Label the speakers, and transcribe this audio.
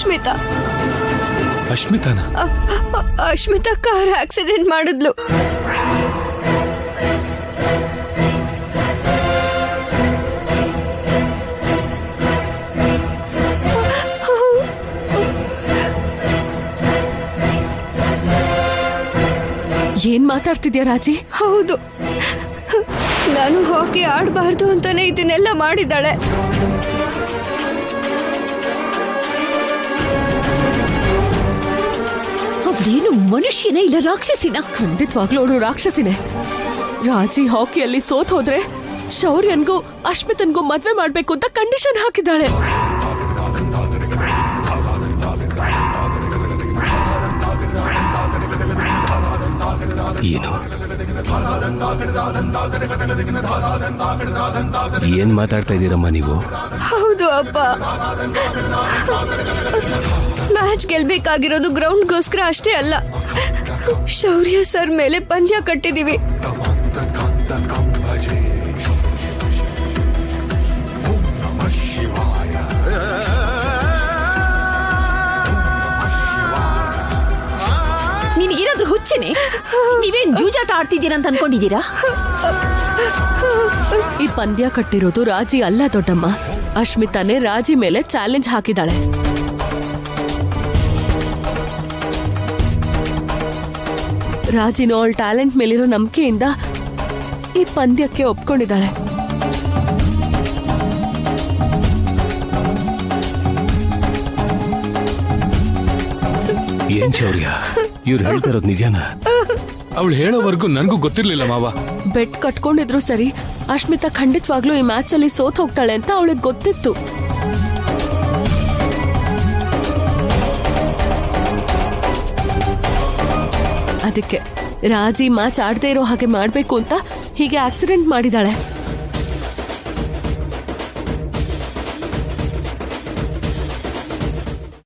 Speaker 1: Ashmita.
Speaker 2: ಅಶ್ಮಿತಾನ?
Speaker 1: Ashmita car accident ಮಾಡಿದ್ಲು.
Speaker 3: ಏನ್ ಮಾತಾಡ್ತಿದ್ಯಾ ರಾಜಿ?
Speaker 1: ಹೌದು, ನಾನು ಹಾಕಿ ಆಡಬಾರ್ದು ಅಂತಾನೆ ಇದನ್ನೆಲ್ಲ ಮಾಡಿದ್ದಾಳೆ.
Speaker 3: ಅವಳೇನು ಮನುಷ್ಯನೇ ಇಲ್ಲ ರಾಕ್ಷಸಿನ? ಖಂಡಿತವಾಗ್ಲೂ ಅವಳು ರಾಕ್ಷಸಿನೇ. ರಾಜಿ ಹಾಕಿಯಲ್ಲಿ ಸೋತ್ ಹೋದ್ರೆ ಶೌರ್ಯನ್ಗೂ ಅಶ್ಮಿತನ್ಗೂ ಮದ್ವೆ ಮಾಡ್ಬೇಕು ಅಂತ ಕಂಡೀಷನ್ ಹಾಕಿದ್ದಾಳೆ.
Speaker 2: ಏನು ಏನ್ ಮಾತಾಡ್ತಾ ಇದ್ದೀರಮ್ಮ ನೀವು?
Speaker 1: ಹೌದು ಅಪ್ಪ, ಮ್ಯಾಚ್ ಗೆಲ್ಬೇಕಾಗಿರೋದು ಗ್ರೌಂಡ್ಗೋಸ್ಕರ ಅಷ್ಟೇ ಅಲ್ಲ, ಶೌರ್ಯ ಸರ್ ಮೇಲೆ ಪಂದ್ಯ ಕಟ್ಟಿದೀವಿ.
Speaker 3: ನಿನಗೇನಾದ್ರೂ ಹುಚ್ಚೇನೆ? ನೀವೇನ್ ಜೂಜಾಟ ಆಡ್ತಿದ್ದೀರಾ ಅಂತ ಅನ್ಕೊಂಡಿದ್ದೀರಾ? ಈ ಪಂದ್ಯ ಕಟ್ಟಿರೋದು ರಾಜಿ ಅಲ್ಲ ದೊಡ್ಡಮ್ಮ, ಅಶ್ಮಿತಾನೇ ರಾಜಿ ಮೇಲೆ ಚಾಲೆಂಜ್ ಹಾಕಿದಾಳೆ. ರಾಜಿನೋ ಅವಳ ಟ್ಯಾಲೆಂಟ್ ಮೇಲಿರೋ ನಂಬಿಕೆಯಿಂದ ಈ ಪಂದ್ಯಕ್ಕೆ ಒಪ್ಕೊಂಡಿದ್ದಾಳೆ.
Speaker 2: ಏನ್ ಶೌರ್ಯ, ಇವ್ರು ಹೇಳ್ತಾ ಇರೋದು ನಿಜಾನಾ?
Speaker 4: ಅವಳು ಹೇಳೋವರೆಗೂ ನನಗೂ ಗೊತ್ತಿರ್ಲಿಲ್ಲ ಮಾವ.
Speaker 3: ಬೆಟ್ ಕಟ್ಕೊಂಡಿದ್ರು ಸರಿ, ಅಶ್ಮಿತಾ ಖಂಡಿತವಾಗ್ಲೂ ಈ ಮ್ಯಾಚ್ ಅಲ್ಲಿ ಸೋತ್ ಹೋಗ್ತಾಳೆ ಅಂತ ಅವಳಿಗೆ ಗೊತ್ತಿತ್ತು. ಅದಕ್ಕೆ ರಾಜಿ ಮ್ಯಾಚ್ ಆಡದೇ ಇರೋ ಹಾಗೆ ಮಾಡ್ಬೇಕು ಅಂತ ಹೀಗೆ ಆಕ್ಸಿಡೆಂಟ್ ಮಾಡಿದಾಳೆ.